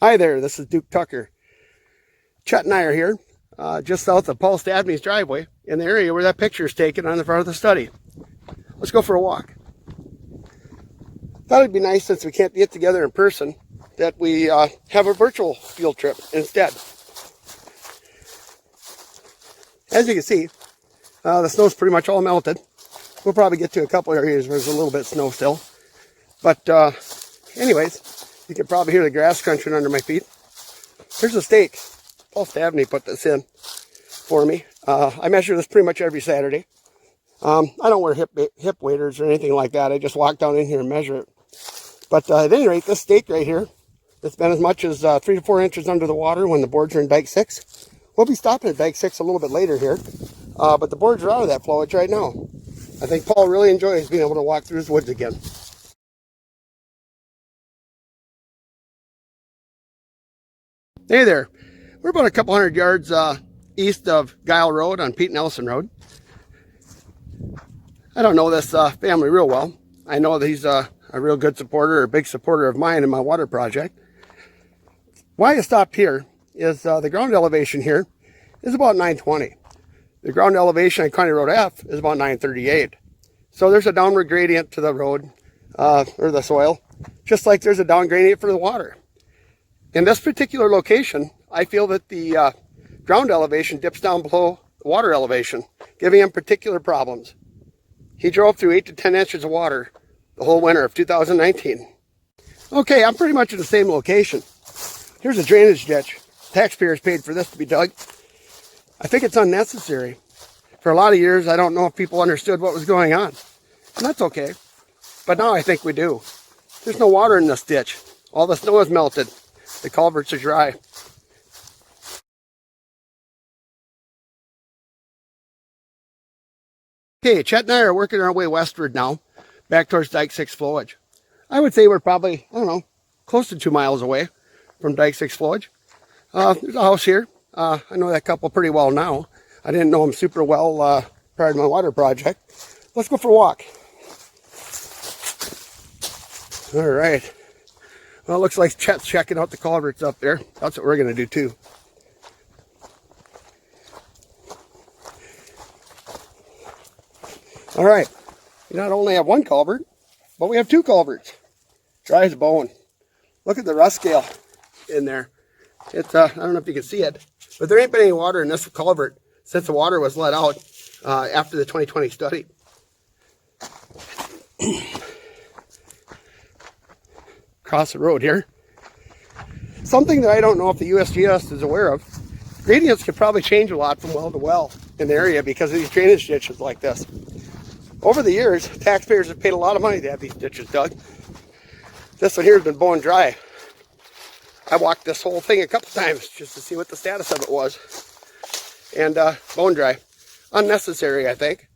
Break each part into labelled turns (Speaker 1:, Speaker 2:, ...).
Speaker 1: Hi there, this is Duke Tucker. Chet and I are here, just south of Paul Stabney's driveway, in the area where that picture is taken on the front of the study. Let's go for a walk. Thought it'd be nice, since we can't get together in person, that we have a virtual field trip instead. As you can see, the snow's pretty much all melted. We'll probably get to a couple areas where there's a little bit of snow still. But anyways, you can probably hear the grass crunching under my feet. Here's a stake. Paul Stabney put this in for me. I measure this pretty much every Saturday. I don't wear hip waders or anything like that. I just walk down in here and measure it. But at any rate, this stake right here, it's been as much as 3 to 4 inches under the water when the boards are in Dike 6. We'll be stopping at Dike 6 a little bit later here. But the boards are out of that flowage right now. I think Paul really enjoys being able to walk through his woods again. Hey there. We're about a couple hundred yards east of Guile Road on Pete Nelson Road. I don't know this family real well. I know that he's a real good supporter, or a big supporter of mine and my water project. Why I stopped here is the ground elevation here is about 920. The ground elevation on County Road F is about 938. So there's a downward gradient to the road, or the soil, just like there's a down gradient for the water. In this particular location, I feel that the ground elevation dips down below the water elevation, giving him particular problems. He drove through 8 to 10 inches of water the whole winter of 2019. Okay, I'm pretty much in the same location. Here's a drainage ditch. Taxpayers paid for this to be dug. I think it's unnecessary. For a lot of years, I don't know if people understood what was going on. And that's okay. But now I think we do. There's no water in this ditch. All the snow is melted. The culverts are dry. Okay, Chet and I are working our way westward now, back towards Dike 6 flowage. I would say we're probably, I don't know, close to 2 miles away from Dike 6 flowage. There's a house here. I know that couple pretty well now. I didn't know them super well prior to my water project. Let's go for a walk. All right. Well, it looks like Chet's checking out the culverts up there. That's what we're going to do too. All right. We not only have one culvert, but we have 2 culverts. Dry as a bone. Look at the rust scale in there. It's I don't know if you can see it, but there ain't been any water in this culvert since the water was let out after the 2020 study. Across the road here. Something that I don't know if the USGS is aware of, gradients could probably change a lot from well to well in the area because of these drainage ditches like this. Over the years, taxpayers have paid a lot of money to have these ditches dug. This one here has been bone dry. I walked this whole thing a couple times just to see what the status of it was. And bone dry. Unnecessary, I think.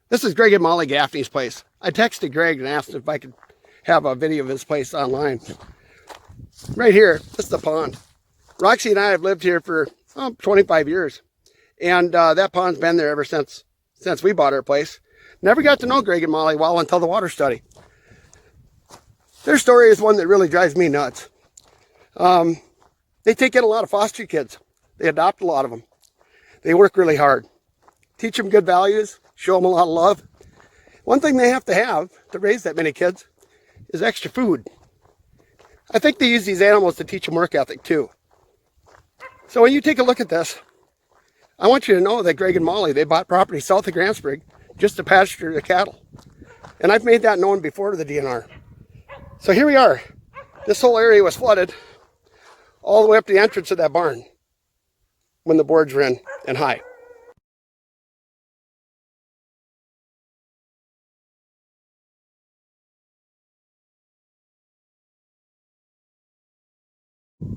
Speaker 1: This is Greg and Molly Gaffney's place. I texted Greg and asked if I could have a video of his place online. Right here, this is the pond. Roxy and I have lived here for 25 years. And that pond's been there ever since we bought our place. Never got to know Greg and Molly well until the water study. Their story is one that really drives me nuts. They take in a lot of foster kids. They adopt a lot of them. They work really hard. Teach them good values, show them a lot of love. One thing they have to raise that many kids is extra food. I think they use these animals to teach them work ethic too. So when you take a look at this, I want you to know that Greg and Molly, they bought property south of Grantsburg just to pasture the cattle. And I've made that known before to the DNR. So here we are. This whole area was flooded all the way up to the entrance of that barn when the boards were in and high.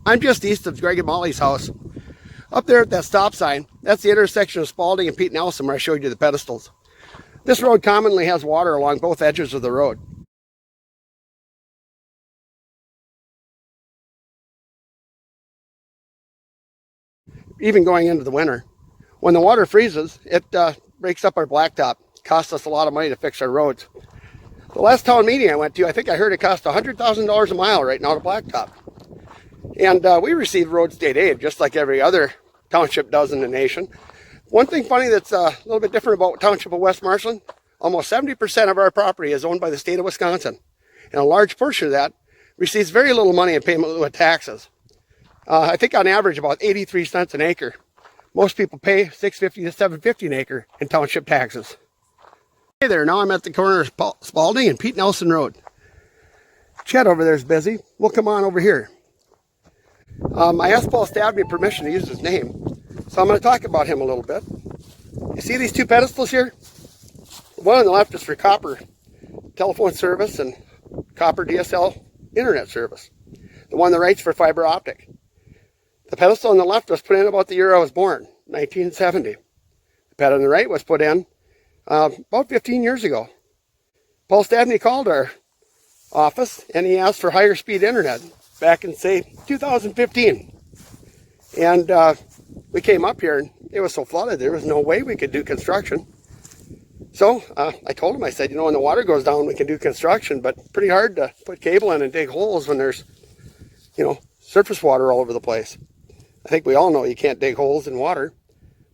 Speaker 1: I'm just east of Greg and Molly's house. Up there at that stop sign, that's the intersection of Spalding and Pete Nelson where I showed you the pedestals. This road commonly has water along both edges of the road. Even going into the winter. When the water freezes, it breaks up our blacktop. It costs us a lot of money to fix our roads. The last town meeting I went to, I think I heard it cost $100,000 a mile right now to blacktop. And we receive road state aid just like every other township does in the nation. One thing funny that's a little bit different about Township of West Marshland, almost 70% of our property is owned by the state of Wisconsin. And a large portion of that receives very little money in payment in lieu of taxes. I think on average about 83 cents an acre. Most people pay $6.50 to $7.50 an acre in township taxes. Hey there, now I'm at the corner of Spalding and Pete Nelson Road. Chet over there is busy. We'll come on over here. I asked Paul Stabney permission to use his name, so I'm going to talk about him a little bit. You see these two pedestals here? The one on the left is for copper telephone service and copper DSL internet service. The one on the right is for fiber optic. The pedestal on the left was put in about the year I was born, 1970. The ped on the right was put in about 15 years ago. Paul Stabney called our office and he asked for higher speed internet back in, say, 2015. And we came up here and it was so flooded there was no way we could do construction. So I told him, I said, you know, when the water goes down we can do construction, but pretty hard to put cable in and dig holes when there's, you know, surface water all over the place. I think we all know you can't dig holes in water.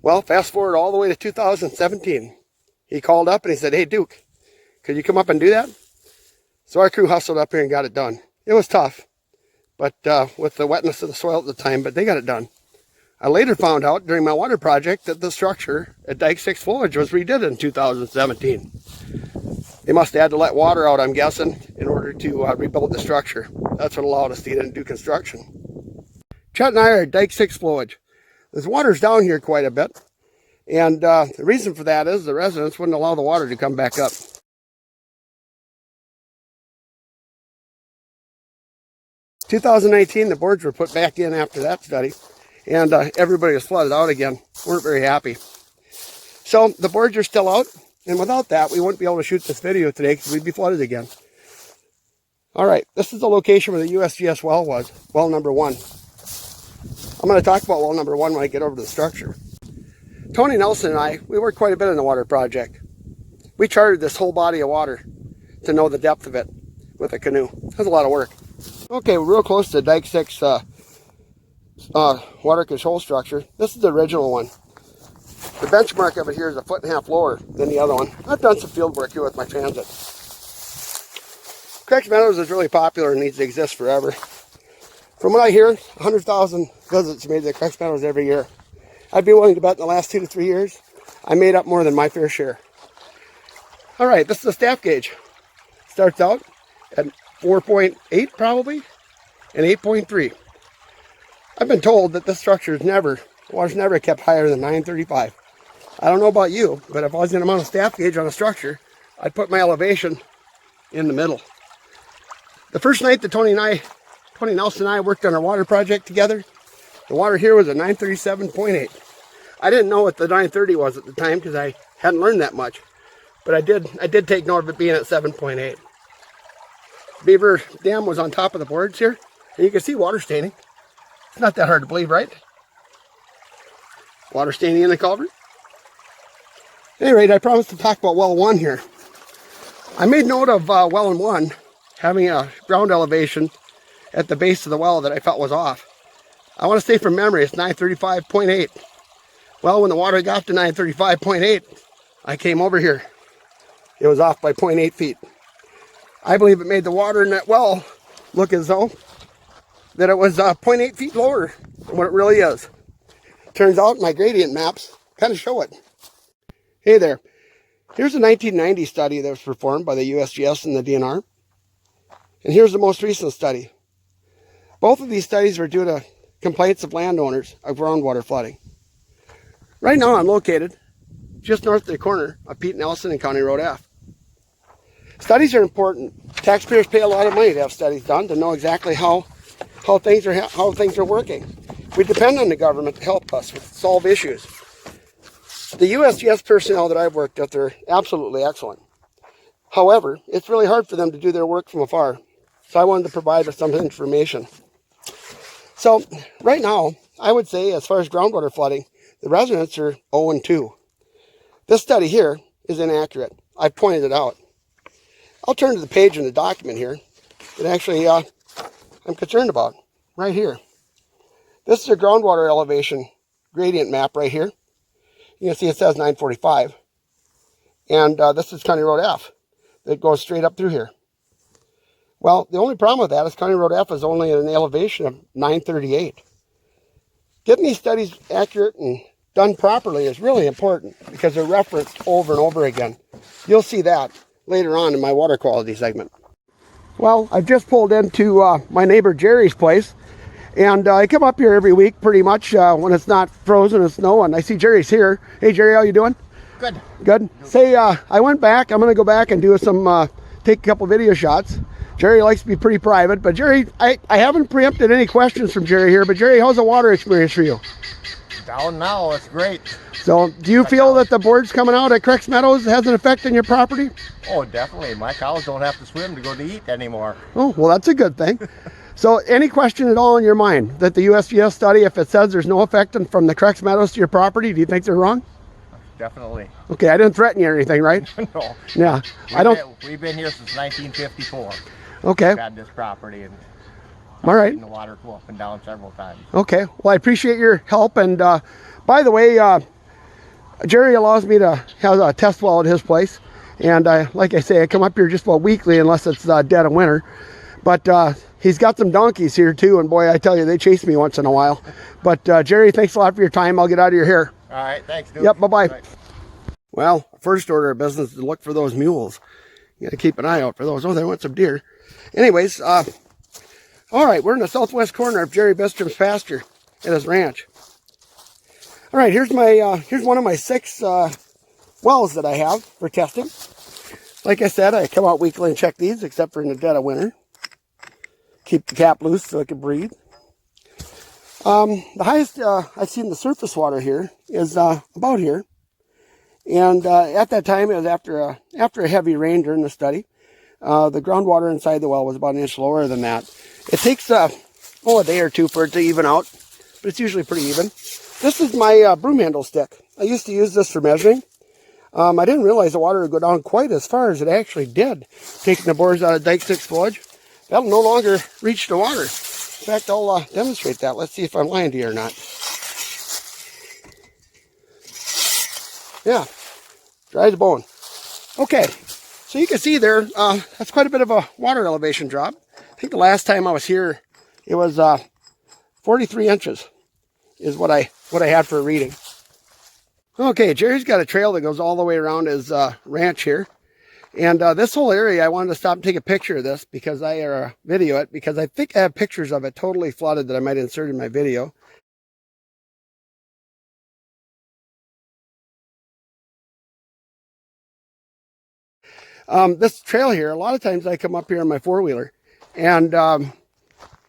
Speaker 1: Well, fast forward all the way to 2017. He called up and he said, hey, Duke, could you come up and do that? So our crew hustled up here and got it done. It was tough, but with the wetness of the soil at the time, but they got it done. I later found out during my water project that the structure at Dike 6 Flowage was redid in 2017. They must have had to let water out, I'm guessing, in order to rebuild the structure. That's what allowed us to get in and do construction. Chet and I are at Dike 6 Flowage. There's water's down here quite a bit. And the reason for that is the residents wouldn't allow the water to come back up. 2019, the boards were put back in after that study, and everybody was flooded out again. Weren't very happy. So the boards are still out, and without that, we wouldn't be able to shoot this video today because we'd be flooded again. All right, this is the location where the USGS well was, well number 1. I'm going to talk about well number 1 when I get over to the structure. Tony Nelson and I, we worked quite a bit on the water project. We charted this whole body of water to know the depth of it with a canoe. It was a lot of work. Okay, we're real close to Dike 6 water control structure. This is the original one. The benchmark of it here is 1.5 feet lower than the other one. I've done some field work here with my transit. Crex Meadows is really popular and needs to exist forever. From what I hear, 100,000 visits made to Crex Meadows every year. I'd be willing to bet in the last 2 to 3 years, I made up more than my fair share. All right, this is the staff gauge. Starts out at 4.8 probably, and 8.3. I've been told that this structure is the water's never kept higher than 935. I don't know about you, but if I was going to mount a staff gauge on a structure, I'd put my elevation in the middle. The first night that Tony Nelson and I worked on our water project together, the water here was at 937.8. I didn't know what the 930 was at the time because I hadn't learned that much, but I did take note of it being at 7.8. Beaver Dam was on top of the boards here, and you can see water staining. It's not that hard to believe, right? Water staining in the culvert. At any rate, I promised to talk about well 1 here. I made note of well 1 having a ground elevation at the base of the well that I felt was off. I want to say from memory it's 935.8. Well, when the water got to 935.8, I came over here. It was off by 0.8 feet. I believe it made the water in that well look as though that it was 0.8 feet lower than what it really is. Turns out my gradient maps kind of show it. Hey there. Here's a 1990 study that was performed by the USGS and the DNR. And here's the most recent study. Both of these studies were due to complaints of landowners of groundwater flooding. Right now I'm located just north of the corner of Pete Nelson and County Road F. Studies are important. Taxpayers pay a lot of money to have studies done to know exactly how things are working. We depend on the government to help us solve issues. The USGS personnel that I've worked with are absolutely excellent. However, it's really hard for them to do their work from afar. So I wanted to provide some information. So right now, I would say as far as groundwater flooding, the residents are 0-2. This study here is inaccurate. I pointed it out. I'll turn to the page in the document here that actually I'm concerned about, right here. This is a groundwater elevation gradient map right here. You can see it says 945. And this is County Road F that goes straight up through here. Well, the only problem with that is County Road F is only at an elevation of 938. Getting these studies accurate and done properly is really important because they're referenced over and over again. You'll see that later on in my water quality segment. Well, I've just pulled into my neighbor Jerry's place, and I come up here every week pretty much when it's not frozen and snowing. I see Jerry's here. Hey Jerry, how you doing?
Speaker 2: Good.
Speaker 1: Good. Say, I went back. I'm going to go back and do some, take a couple video shots. Jerry likes to be pretty private, but Jerry, I haven't preempted any questions from Jerry here, but Jerry, how's the water experience for you?
Speaker 2: Down now, it's great.
Speaker 1: So, do you feel that the boards coming out at Crex Meadows has an effect on your property?
Speaker 2: Oh, definitely. My cows don't have to swim to go to eat anymore.
Speaker 1: Oh, well, that's a good thing. So, any question at all in your mind that the USGS study, if it says there's no effect from the Crex Meadows to your property, do you think they're wrong?
Speaker 2: Definitely.
Speaker 1: Okay, I didn't threaten you or anything, right?
Speaker 2: No.
Speaker 1: Yeah,
Speaker 2: We've been here since 1954.
Speaker 1: Okay.
Speaker 2: We've had this property, and
Speaker 1: all right.
Speaker 2: seen the water go up and down several times.
Speaker 1: Okay. Well, I appreciate your help. And by the way, Jerry allows me to have a test well at his place, and like I say, I come up here just about weekly unless it's dead of winter. But he's got some donkeys here too, and boy, I tell you, they chase me once in a while. But Jerry, thanks a lot for your time. I'll get out of your hair.
Speaker 2: All right, thanks, dude.
Speaker 1: Yep, bye-bye.
Speaker 2: Bye.
Speaker 1: Well, first order of business is to look for those mules. You got to keep an eye out for those. Oh, there went some deer. Anyways, all right, we're in the southwest corner of Jerry Bistrom's pasture at his ranch. All right, here's one of my 6 wells that I have for testing. Like I said, I come out weekly and check these, except for in the dead of winter. Keep the cap loose so it can breathe. The highest I've seen the surface water here is about here. And at that time, it was after a heavy rain during the study. The groundwater inside the well was about an inch lower than that. It takes a day or two for it to even out, but it's usually pretty even. This is my broom handle stick. I used to use this for measuring. I didn't realize the water would go down quite as far as it actually did, taking the bores out of Dike 6 flowage. That'll no longer reach the water. In fact, I'll demonstrate that. Let's see if I'm lying to you or not. Yeah, dry as a bone. Okay, so you can see there, that's quite a bit of a water elevation drop. I think the last time I was here, it was 43 inches is what I had for a reading. Okay, Jerry's got a trail that goes all the way around his ranch here. And this whole area, I wanted to stop and take a picture of this because video it, because I think I have pictures of it totally flooded that I might insert in my video. This trail here, a lot of times I come up here on my 4-wheeler, and I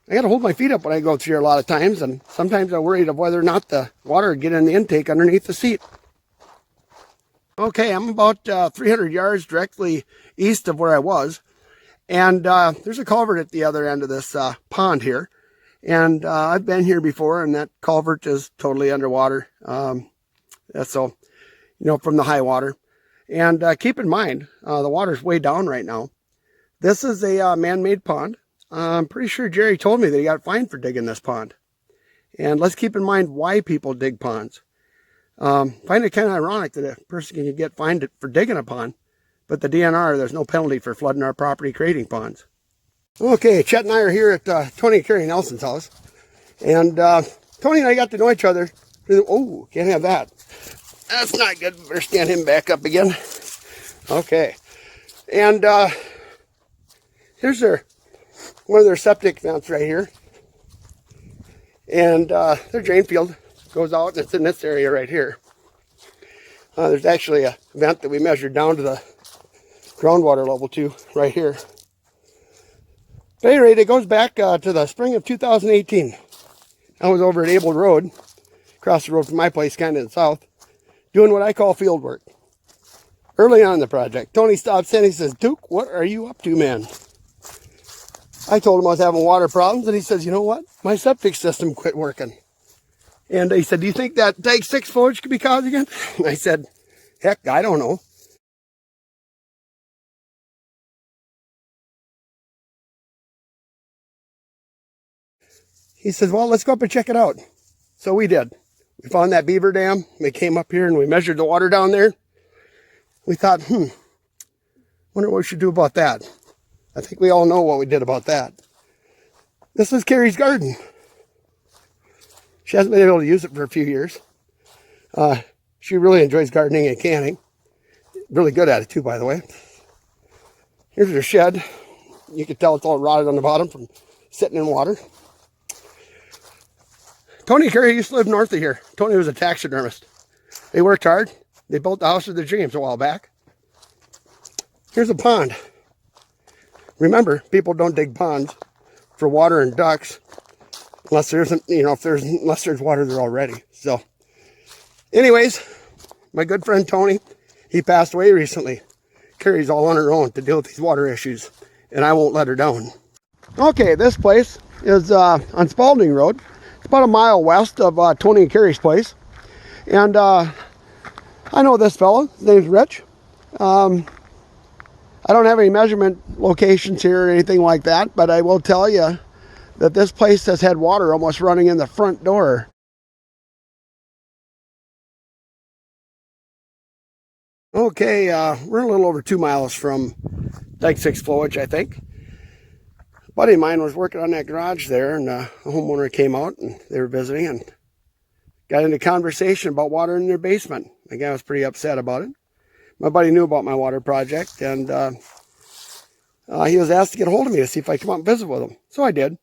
Speaker 1: got to hold my feet up when I go through here a lot of times, and sometimes I'm worried of whether or not the water would get in the intake underneath the seat. Okay, I'm about 300 yards directly east of where I was, and there's a culvert at the other end of this pond here, and I've been here before, and that culvert is totally underwater, so, from the high water. And keep in mind, the water's way down right now. This is a man-made pond. I'm pretty sure Jerry told me that he got fined for digging this pond. And let's keep in mind why people dig ponds. Find it kind of ironic that a person can get fined for digging a pond, but the DNR, there's no penalty for flooding our property creating ponds. Okay, Chet and I are here at Tony and Carrie Nelson's house. And Tony and I got to know each other. Oh, can't have that. That's not good. Better stand him back up again. Okay. And here's one of their septic vents right here. And their drain field goes out, and it's in this area right here. There's actually a vent that we measured down to the groundwater level too, right here. But at any rate, it goes back to the spring of 2018. I was over at Able Road, across the road from my place, kind of in the south, doing what I call field work. Early on in the project, Tony stops in, he says, "Duke, what are you up to, man?" I told him I was having water problems, and he says, "You know what? My septic system quit working." And he said, "Do you think that Dike 6 flowage could be causing it?" And I said, "Heck, I don't know." he says, well, let's go up and check it out. So we did. We found that Beaver Dam. We came up here and we measured the water down there. We thought, wonder what we should do about that. I think we all know what we did about that. This is Carrie's garden. She hasn't been able to use it for a few years. She really enjoys gardening and canning. Really good at it too, by the way. Here's her shed. You can tell it's all rotted on the bottom from sitting in water. Tony and Carrie used to live north of here. Tony was a taxidermist. They worked hard. They built the house of their dreams a while back. Here's a pond. Remember, people don't dig ponds for water and ducks unless there's, unless there's water there already. So, anyways, my good friend Tony, he passed away recently. Carrie's all on her own to deal with these water issues, and I won't let her down. Okay, this place is on Spalding Road. It's about a mile west of Tony and Carrie's place. And I know this fellow. His name's Rich. I don't have any measurement locations here or anything like that, but I will tell you that this place has had water almost running in the front door. Okay, we're a little over 2 miles from Dike 6 flowage, I think. A buddy of mine was working on that garage there, and a homeowner came out and they were visiting and got into conversation about water in their basement. The guy was pretty upset about it. My buddy knew about my water project, and he was asked to get a hold of me to see if I'd come out and visit with him. So I did.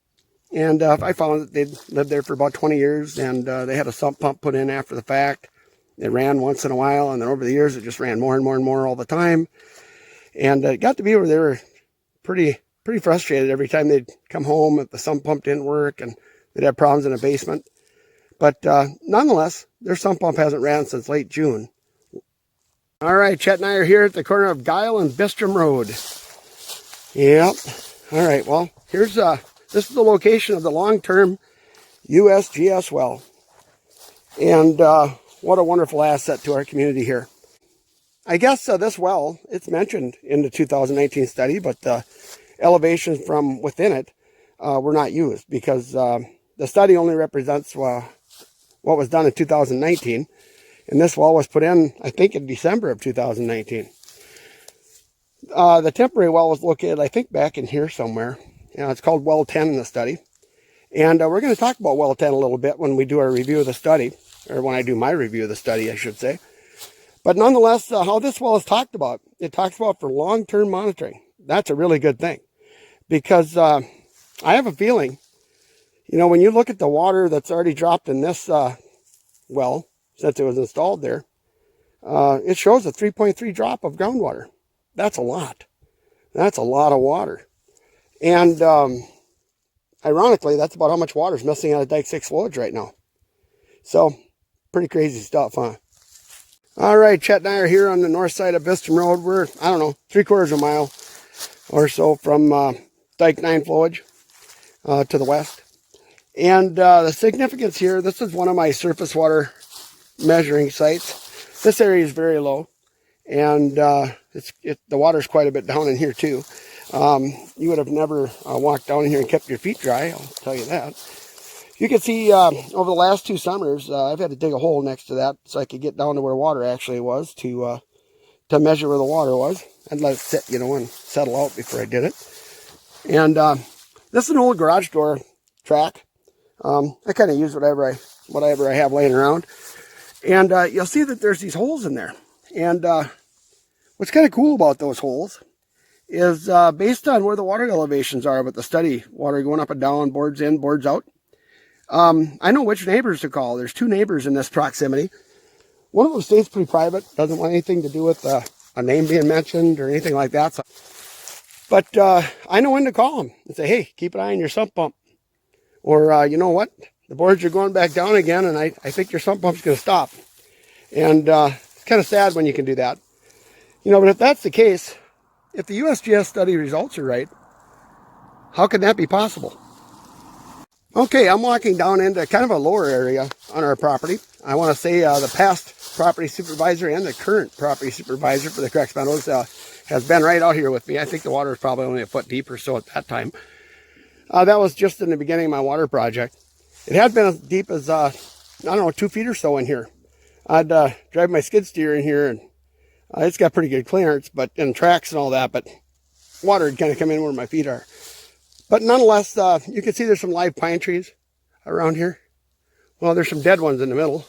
Speaker 1: And I found that they'd lived there for about 20 years, and they had a sump pump put in after the fact. It ran once in a while, and then over the years, it just ran more and more and more all the time. And it got to be where they were pretty frustrated every time they'd come home if the sump pump didn't work, and they'd have problems in the basement. But nonetheless, their sump pump hasn't ran since late June. All right, Chet and I are here at the corner of Guile and Bistrom Road. Yep. All right, well, here's this is the location of the long-term USGS well. And what a wonderful asset to our community here. I guess this well, it's mentioned in the 2019 study, but the elevations from within it were not used because the study only represents what was done in 2019. And this well was put in, I think, in December of 2019. The temporary well was located, I think, back in here somewhere. It's called well 10 in the study. And we're going to talk about well 10 a little bit when we do our review of the study, or when I do my review of the study, I should say. But nonetheless, how this well is talked about, it talks about for long-term monitoring. That's a really good thing. Because I have a feeling, when you look at the water that's already dropped in this well, since it was installed there, it shows a 3.3 drop of groundwater. That's a lot. That's a lot of water. And ironically, that's about how much water is missing out of Dike 6 flowage right now. So, pretty crazy stuff, huh? All right, Chet and I are here on the north side of Bistrom Road. We're, I don't know, 3/4 of a mile or so from Dike 9 flowage to the west. And the significance here, this is one of my surface water measuring sites. This area is very low, and the water's quite a bit down in here too. You would have never walked down in here and kept your feet dry, I'll tell you that. You can see over the last 2 summers, I've had to dig a hole next to that so I could get down to where water actually was to measure where the water was. I'd let it sit, and settle out before I did it. And this is an old garage door track. I kind of use whatever I have laying around. And you'll see that there's these holes in there. And what's kind of cool about those holes is based on where the water elevations are with the study, water going up and down, boards in, boards out. I know which neighbors to call. There's 2 neighbors in this proximity. One of them stays pretty private, doesn't want anything to do with a name being mentioned or anything like that. So, but I know when to call them and say, hey, keep an eye on your sump pump. Or, you know what? The boards are going back down again, and I think your sump pump's going to stop. And it's kind of sad when you can do that. But if that's the case, if the USGS study results are right, how can that be possible? Okay, I'm walking down into kind of a lower area on our property. I want to say the past property supervisor and the current property supervisor for the Crex Meadows has been right out here with me. I think the water is probably only a foot deep or so at that time. That was just in the beginning of my water project. It had been as deep as, I don't know, 2 feet or so in here. I'd drive my skid steer in here, and it's got pretty good clearance, but and tracks and all that, but water had kind of come in where my feet are. But nonetheless, you can see there's some live pine trees around here. Well, there's some dead ones in the middle.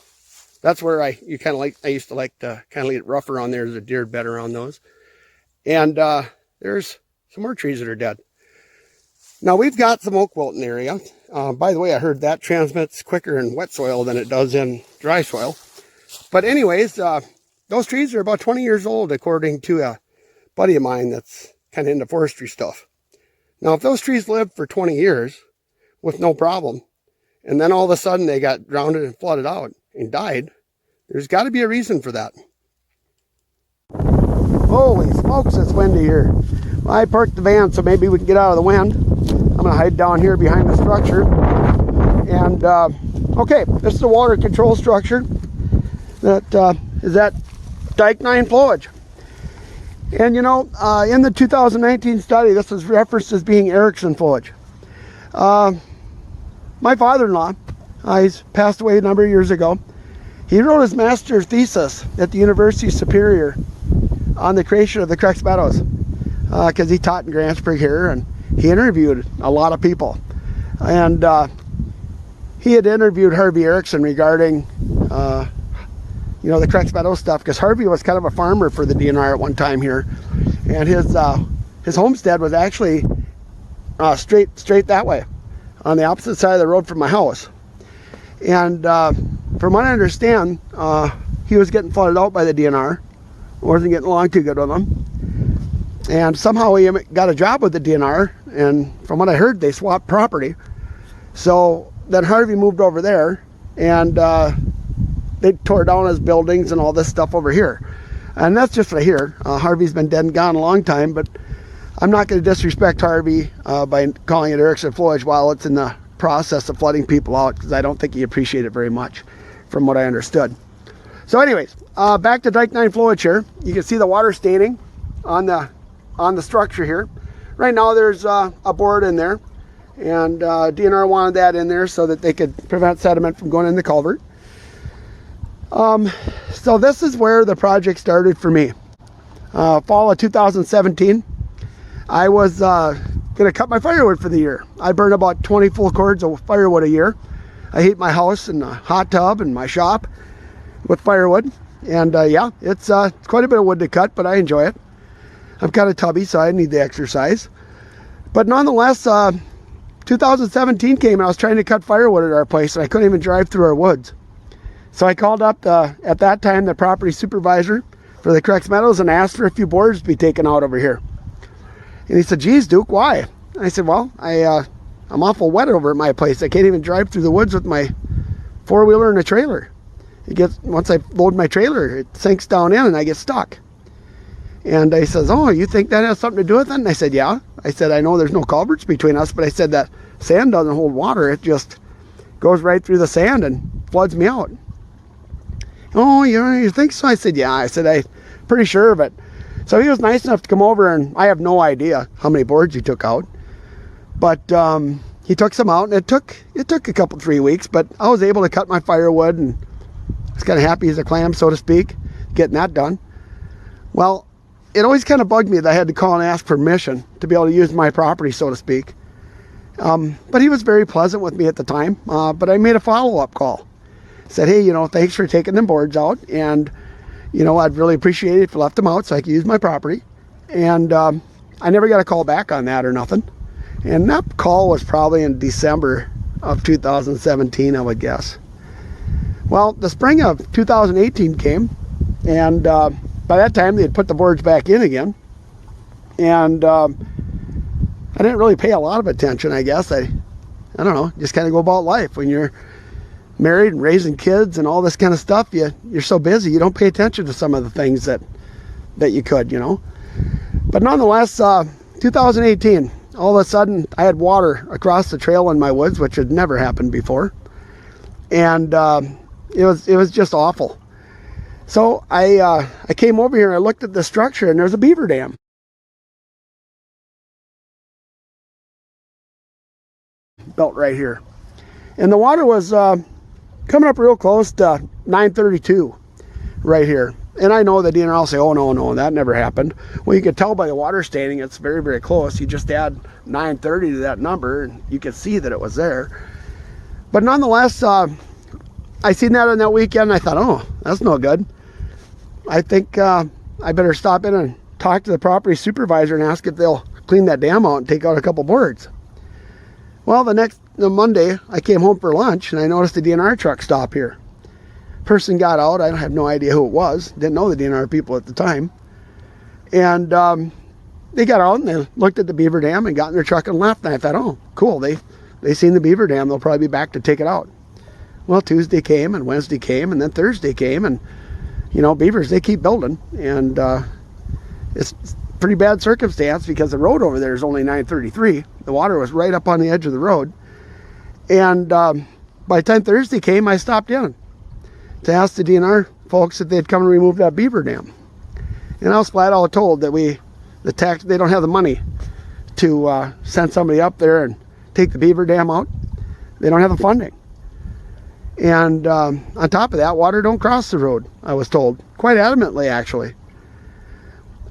Speaker 1: That's where I used to like to kind of leave it rougher on there. There's a deer bed around those. And there's some more trees that are dead. Now we've got some oak wilt in the area. By the way, I heard that transmits quicker in wet soil than it does in dry soil. But anyways, those trees are about 20 years old, according to a buddy of mine that's kind of into forestry stuff. Now, if those trees lived for 20 years with no problem, and then all of a sudden they got drowned and flooded out and died, there's got to be a reason for that. Holy smokes, it's windy here. Well, I parked the van so maybe we can get out of the wind. I'm going to hide down here behind the structure. And, okay, this is the water control structure that is at Dike 9 flowage. And you know, in the 2019 study, this was referenced as being Erickson flowage. My father-in-law, he's passed away a number of years ago. He wrote his master's thesis at the University of Superior on the creation of the Crex Meadows, because he taught in Grantsburg here, and he interviewed a lot of people. And he had interviewed Harvey Erickson regarding you know, the Crex Meadows stuff, because Harvey was kind of a farmer for the DNR at one time here, and his homestead was actually straight that way, on the opposite side of the road from my house. And from what I understand, he was getting flooded out by the DNR, wasn't getting along too good with them, and somehow he got a job with the DNR, and from what I heard, they swapped property. So then Harvey moved over there, and they tore down his buildings and all this stuff over here. And that's just what I hear. Harvey's been dead and gone a long time, but I'm not going to disrespect Harvey by calling it Erickson flowage while it's in the process of flooding people out, because I don't think he appreciated it very much, from what I understood. So anyways, back to Dike 9 flowage here. You can see the water staining on the structure here. Right now there's a board in there, and DNR wanted that in there so that they could prevent sediment from going in the culvert. So this is where the project started for me. Fall of 2017, I was going to cut my firewood for the year. I burn about 20 full cords of firewood a year. I heat my house and a hot tub and my shop with firewood. And yeah, it's quite a bit of wood to cut, but I enjoy it. I'm kind of tubby, so I need the exercise. But nonetheless, 2017 came and I was trying to cut firewood at our place, and I couldn't even drive through our woods. So I called up, at that time, the property supervisor for the Crex Meadows and asked for a few boards to be taken out over here. And he said, geez, Duke, why? And I said, well, I'm awful wet over at my place. I can't even drive through the woods with my four-wheeler and a trailer. Once I load my trailer, it sinks down in and I get stuck. And he says, oh, you think that has something to do with it? And I said, yeah. I said, I know there's no culverts between us, but I said that sand doesn't hold water. It just goes right through the sand and floods me out. Oh, you think so? I said, yeah. I said, I'm pretty sure of it. So he was nice enough to come over, and I have no idea how many boards he took out. But he took some out, and it took a couple, 3 weeks, but I was able to cut my firewood, and I was kind of happy as a clam, so to speak, getting that done. Well, it always kind of bugged me that I had to call and ask permission to be able to use my property, so to speak. But he was very pleasant with me at the time, but I made a follow-up call. Said, hey, thanks for taking them boards out, and I'd really appreciate it if you left them out so I could use my property. And I never got a call back on that or nothing. And that call was probably in December of 2017, I would guess. Well, the spring of 2018 came, and by that time they had put the boards back in again. And I didn't really pay a lot of attention, I guess. I don't know, just kind of go about life. When you're married and raising kids and all this kind of stuff, you're so busy you don't pay attention to some of the things that you could, But nonetheless, 2018, all of a sudden I had water across the trail in my woods, which had never happened before, and it was just awful. So I came over here and I looked at the structure, and there's a beaver dam. Built right here. And the water was coming up real close to 932 right here. And I know the DNR will say, oh, no, that never happened. Well, you could tell by the water staining, it's very, very close. You just add 930 to that number, and you could see that it was there. But nonetheless, I seen that on that weekend, and I thought, oh, that's no good. I think I better stop in and talk to the property supervisor and ask if they'll clean that dam out and take out a couple boards. Well, the Monday, I came home for lunch, and I noticed the DNR truck stop here. Person got out. I have no idea who it was. Didn't know the DNR people at the time. And they got out and they looked at the Beaver Dam and got in their truck and left. And I thought, oh, cool. They seen the Beaver Dam. They'll probably be back to take it out. Well, Tuesday came and Wednesday came and then Thursday came. And, you know, beavers, they keep building. And it's pretty bad circumstance because the road over there is only 933. The water was right up on the edge of the road. And by the time Thursday came, I stopped in to ask the DNR folks if they'd come and remove that Beaver Dam. And I was flat out told that they don't have the money to send somebody up there and take the Beaver Dam out. They don't have the funding. And on top of that, water don't cross the road, I was told. Quite adamantly, actually.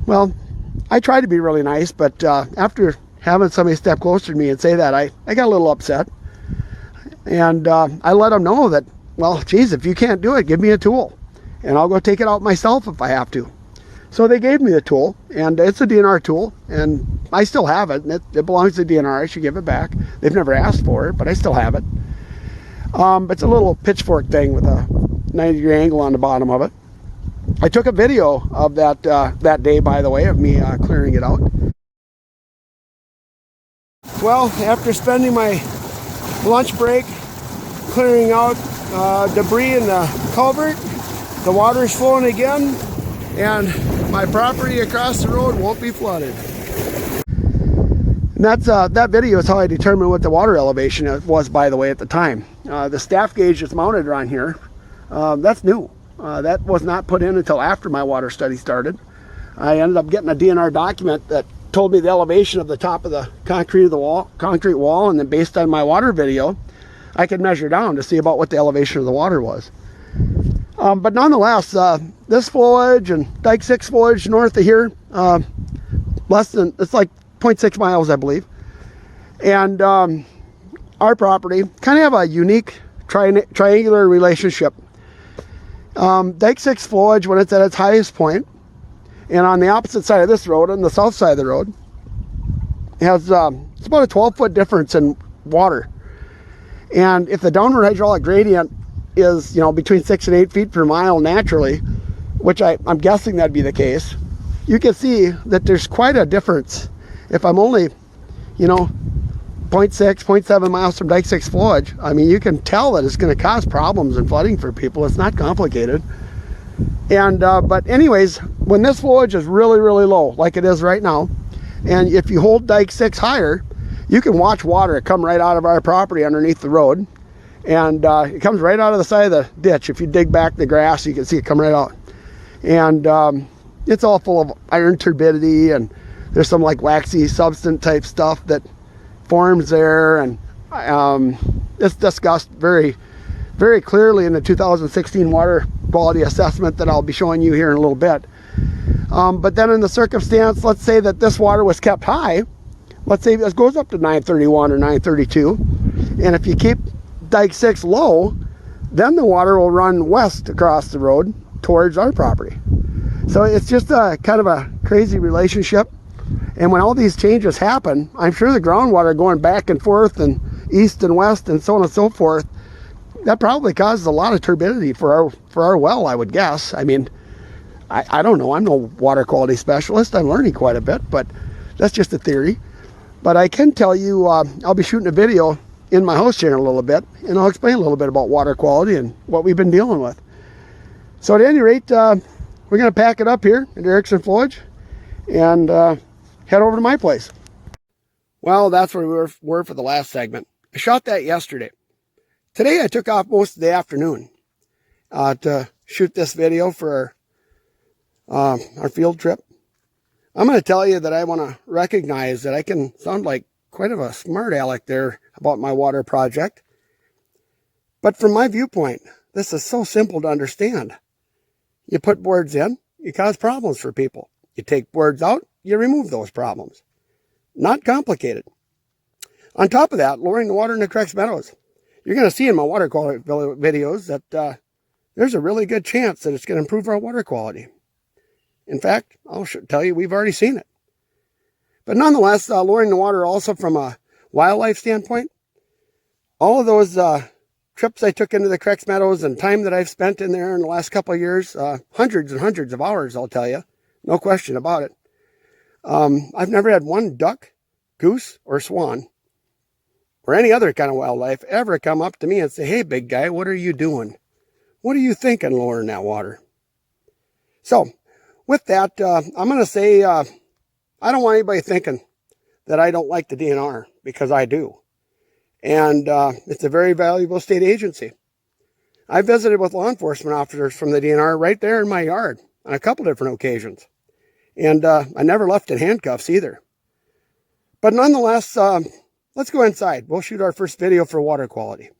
Speaker 1: Well, I tried to be really nice, but after having somebody step closer to me and say that, I got a little upset. And I let them know that, well, geez, if you can't do it, give me a tool. And I'll go take it out myself if I have to. So they gave me the tool, and it's a DNR tool, and I still have it. And it belongs to DNR. I should give it back. They've never asked for it, but I still have it. It's a little pitchfork thing with a 90-degree angle on the bottom of it. I took a video of that day, by the way, of me clearing it out. Well, after spending my lunch break clearing out debris in the culvert, the water's flowing again, and my property across the road won't be flooded. And that video is how I determined what the water elevation was, by the way, at the time. The staff gauge that's mounted around here, that's new. That was not put in until after my water study started. I ended up getting a DNR document that told me the elevation of the top of the concrete wall, and then based on my water video, I could measure down to see about what the elevation of the water was. But nonetheless, this flowage and Dike 6 flowage north of here, it's like 0.6 miles, I believe. And our property kind of have a unique triangular relationship. Dike 6 flowage, when it's at its highest point, and on the opposite side of this road, on the south side of the road, has it's about a 12-foot difference in water. And if the downward hydraulic gradient is, you know, between 6 and 8 feet per mile naturally, which I'm guessing that'd be the case, you can see that there's quite a difference. If I'm only, you know, 0.6, 0.7 miles from Dike 6 flowage, I mean, you can tell that it's going to cause problems and flooding for people. It's not complicated. And but anyways, when this flowage is really, really low, like it is right now, and if you hold Dike 6 higher, you can watch water come right out of our property underneath the road. And it comes right out of the side of the ditch. If you dig back the grass, you can see it come right out. And it's all full of iron turbidity, and there's some like waxy substance type stuff that forms there. And it's discussed very, very clearly in the 2016 water quality assessment that I'll be showing you here in a little bit. But then in the circumstance, let's say that this water was kept high. Let's say it goes up to 931 or 932. And if you keep Dike 6 low, then the water will run west across the road towards our property. So it's just a kind of a crazy relationship. And when all these changes happen, I'm sure the groundwater going back and forth and east and west and so on and so forth, that probably causes a lot of turbidity for our well, I would guess. I mean, I don't know. I'm no water quality specialist. I'm learning quite a bit, but that's just a theory. But I can tell you, I'll be shooting a video in my host channel a little bit, and I'll explain a little bit about water quality and what we've been dealing with. So at any rate, we're going to pack it up here at Erickson Flowage and head over to my place. Well, that's where we were for the last segment. I shot that yesterday. Today I took off most of the afternoon to shoot this video for our field trip. I'm going to tell you that I want to recognize that I can sound like quite of a smart aleck there about my water project. But from my viewpoint, this is so simple to understand. You put boards in, you cause problems for people. You take boards out, you remove those problems. Not complicated. On top of that, lowering the water in the Crex Meadows. You're going to see in my water quality videos that there's a really good chance that it's going to improve our water quality. In fact, I'll tell you, we've already seen it. But nonetheless, lowering the water also from a wildlife standpoint, all of those trips I took into the Crex Meadows and time that I've spent in there in the last couple of years, hundreds and hundreds of hours, I'll tell you, no question about it. I've never had one duck, goose, or swan, or any other kind of wildlife ever come up to me and say, hey, big guy, what are you doing? What are you thinking lowering that water? So, with that, I'm going to say I don't want anybody thinking that I don't like the DNR, because I do. And it's a very valuable state agency. I visited with law enforcement officers from the DNR right there in my yard on a couple different occasions. And I never left in handcuffs either. But nonetheless, let's go inside. We'll shoot our first video for water quality.